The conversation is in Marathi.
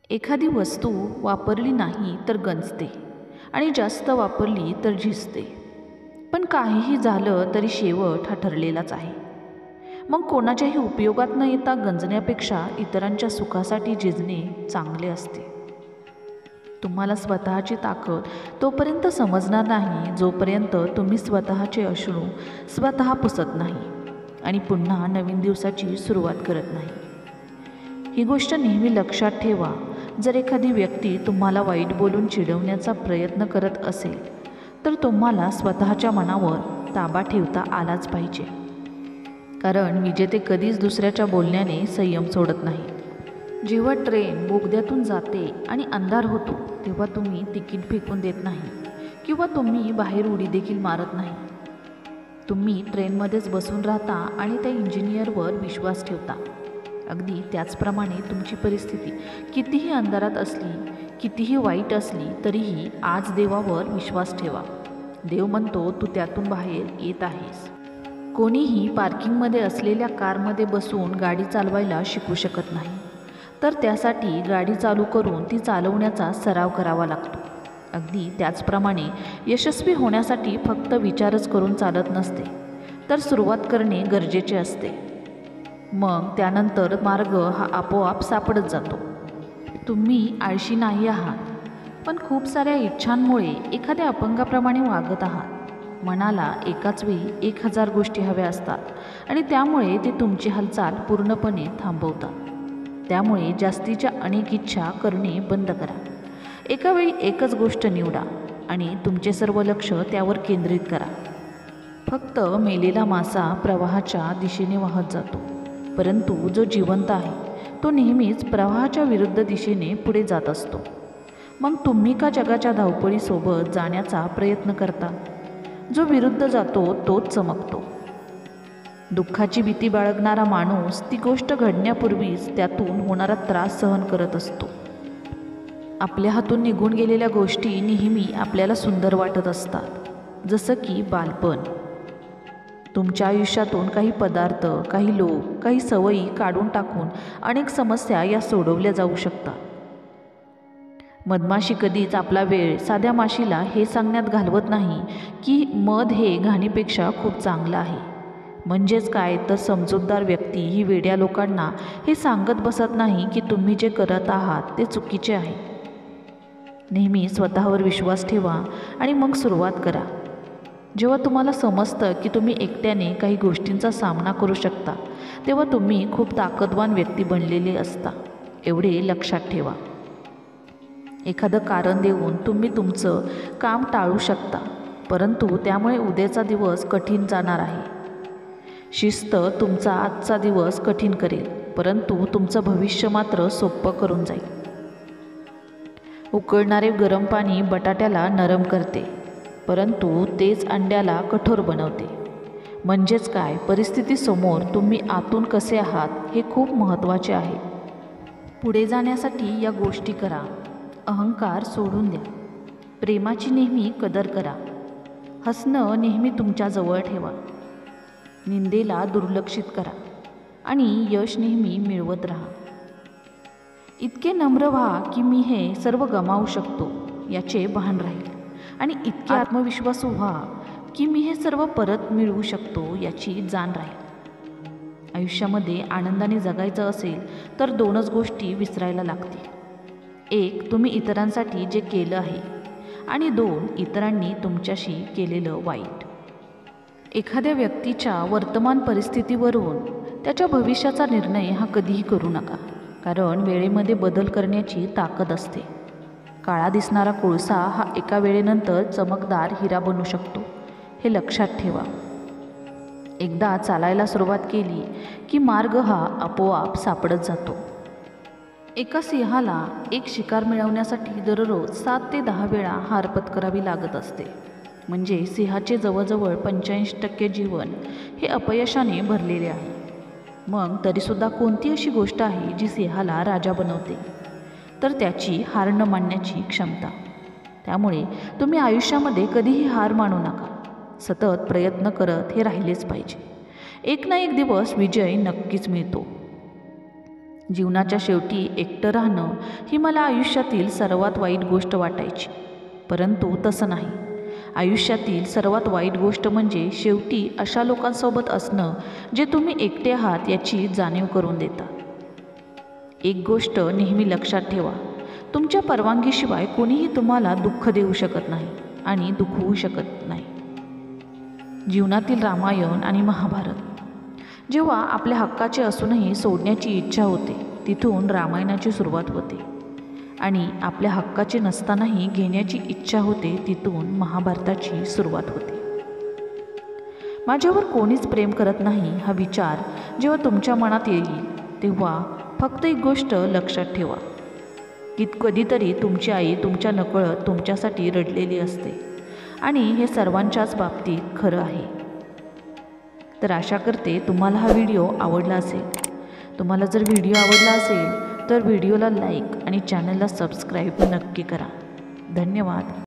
एखादी वस्तू वापरली नाही तर गंजते आणि जास्त वापरली तर झिजते. पण काहीही झालं तरी शेवट हा ठरलेलाच आहे. मग कोणाच्याही उपयोगात न येता गंजण्यापेक्षा इतरांच्या सुखासाठी झिजणे चांगले असते. तुम्हाला स्वतःची ताकद तोपर्यंत समजणार नाही जोपर्यंत तुम्ही स्वतःचे अश्रू स्वतः पुसत नाही आणि पुन्हा नवीन दिवसाची सुरुवात करत नाही. ही गोष्ट नेहमी लक्षात ठेवा. जर एखादी व्यक्ती तुम्हाला वाईट बोलून चिडवण्याचा प्रयत्न करत असेल तर तुम्हाला स्वतःच्या मनावर ताबा ठेवता आलाच पाहिजे. कारण विजेते कधीच दुसऱ्याच्या बोलण्याने संयम सोडत नाही. जेव्हा ट्रेन बोगद्यातून जाते आणि अंधार होतो तेव्हा तुम्ही तिकीट फेकून देत नाही किंवा तुम्ही बाहेर उडी देखील मारत नाही. तुम्ही ट्रेनमध्येच बसून राहता आणि त्या इंजिनियरवर विश्वास ठेवता. अगदी त्याचप्रमाणे तुमची परिस्थिती कितीही अंधारात असली, कितीही वाईट असली तरीही आज देवावर विश्वास ठेवा. देव म्हणतो तू त्यातून बाहेर येत आहेस. कोणीही पार्किंगमध्ये असलेल्या कारमध्ये बसून गाडी चालवायला शिकू शकत नाही, तर त्यासाठी गाडी चालू करून ती चालवण्याचा सराव करावा लागतो. अगदी त्याचप्रमाणे यशस्वी होण्यासाठी फक्त विचारच करून चालत नसते, तर सुरुवात करणे गरजेचे असते. मग त्यानंतर मार्ग हा आपोआप सापडत जातो. तुम्ही आळशी नाही आहात, पण खूप साऱ्या इच्छांमुळे एखाद्या अपंगाप्रमाणे वागत आहात. मनाला एकाच वेळी 1000 गोष्टी हव्या असतात आणि त्यामुळे ते तुमची हालचाल पूर्णपणे थांबवतात. त्यामुळे जास्तीच्या अनेक इच्छा करणे बंद करा. एका वेळी एकच गोष्ट निवडा आणि तुमचे सर्व लक्ष त्यावर केंद्रित करा. फक्त मेलेला मासा प्रवाहाच्या दिशेने वाहत जातो, परंतु जो जिवंत आहे तो नेहमीच प्रवाहाच्या विरुद्ध दिशेने पुढे जात असतो. मग तुम्ही का जगाच्या धावपळीसोबत जाण्याचा प्रयत्न करता? जो विरुद्ध जातो तोच चमकतो. दुःखाची भीती बाळगणारा माणूस ती गोष्ट घडण्यापूर्वीच त्यातून होणारा त्रास सहन करत असतो. आपल्या हातून निघून गेलेल्या गोष्टी नेहमी आपल्याला सुंदर वाटत असतात, जसं की बालपण. तुमच्या आयुष्यातून काही पदार्थ, काही लोक, काही सवयी काढून टाकून अनेक समस्या या सोडवल्या जाऊ शकतात. मधमाशी कधीच आपला वेळ साध्या माशीला हे सांगण्यात घालवत नाही की मध हे घाणीपेक्षा खूप चांगलं आहे. म्हणजेच काय तर समजूतदार व्यक्ती ही वेड्या लोकांना हे सांगत बसत नाही की तुम्ही जे करत आहात ते चुकीचे आहे. नेहमी स्वतःवर विश्वास ठेवा आणि मग सुरुवात करा. जेव्हा तुम्हाला समजतं की तुम्ही एकट्याने काही गोष्टींचा सामना करू शकता तेव्हा तुम्ही खूप ताकदवान व्यक्ती बनलेले असता, एवढे लक्षात ठेवा. एखादं कारण देऊन तुम्ही तुमचं काम टाळू शकता, परंतु त्यामुळे उद्याचा दिवस कठीण जाणार आहे. शिस्त तुमचा आजचा दिवस कठीण करेल, परंतु तुमचं भविष्य मात्र सोपं करून जाईल. उकळणारे गरम पाणी बटाट्याला नरम करते, परंतु तेच अंड्याला कठोर बनवते. म्हणजेच काय, परिस्थितीसमोर तुम्ही आतून कसे आहात हे खूप महत्त्वाचे आहे. पुढे जाण्यासाठी या गोष्टी करा. अहंकार सोडून द्या. प्रेमाची नेहमी कदर करा. हसणं नेहमी तुमच्याजवळ ठेवा. निंदेला दुर्लक्षित करा आणि यश नेहमी मिळवत राहा. इतके नम्र व्हा की मी हे सर्व गमावू शकतो याचे भान राहील आणि इतके आत्मविश्वासू व्हा की मी हे सर्व परत मिळवू शकतो याची जाण राहील. आयुष्यामध्ये आनंदाने जगायचं असेल तर 2च गोष्टी विसरायला लागतील. 1, तुम्ही इतरांसाठी जे केलं आहे आणि 2, इतरांनी तुमच्याशी केलेलं वाईट. एखाद्या व्यक्तीच्या वर्तमान परिस्थितीवरून त्याच्या भविष्याचा निर्णय हा कधीही करू नका, कारण वेळेमध्ये बदल करण्याची ताकद असते. काळा दिसणारा कोळसा हा एका वेळेनंतर चमकदार हिरा बनू शकतो, हे लक्षात ठेवा. एकदा चालायला सुरुवात केली की मार्ग हा आपोआप सापडत जातो. एका सिंहाला एक शिकार मिळवण्यासाठी दररोज 7 ते 10 वेळा हार पत्करावी लागत असते. म्हणजे सिंहाचे जवळजवळ 85% जीवन हे अपयशाने भरलेले आहे. मग तरीसुद्धा कोणती अशी गोष्ट आहे जी सिंहाला राजा बनवते? तर त्याची हार न मानण्याची क्षमता. त्यामुळे तुम्ही आयुष्यामध्ये कधीही हार मानू नका. सतत प्रयत्न करत हे राहिलेच पाहिजे. एक ना एक दिवस विजय नक्कीच मिळतो. जीवनाच्या शेवटी एकटं राहणं ही मला आयुष्यातील सर्वात वाईट गोष्ट वाटायची, परंतु तसं नाही. आयुष्यातील सर्वात वाईट गोष्ट म्हणजे शेवटी अशा लोकांसोबत असणं जे तुम्ही एकटे आहात याची जाणीव करून देतात. एक गोष्ट नेहमी लक्षात ठेवा, तुमच्या परवानगीशिवाय कोणीही तुम्हाला दुःख देऊ शकत नाही आणि दुखवू शकत नाही. जीवनातील रामायण आणि महाभारत. जेव्हा आपल्या हक्काचे असूनही सोडण्याची इच्छा होते, तिथून रामायणाची सुरुवात होते. आणि आपल्या हक्काचे नसतानाही घेण्याची इच्छा होते, तिथून महाभारताची सुरुवात होते. माझ्यावर कोणीच प्रेम करत नाही हा विचार जेव्हा तुमच्या मनात येईल, तेव्हा फक्त एक गोष्ट लक्षात ठेवा की कधीतरी तुमची आई तुमच्या नकळत तुमच्यासाठी रडलेली असते, आणि हे सर्वांच्याच बाबतीत खरं आहे. तर आशा करते तुम्हाला हा व्हिडिओ आवडला असेल. तुम्हाला जर व्हिडिओ आवडला असेल तर व्हिडिओला लाईक आणि चॅनलला सबस्क्राईब नक्की करा. धन्यवाद.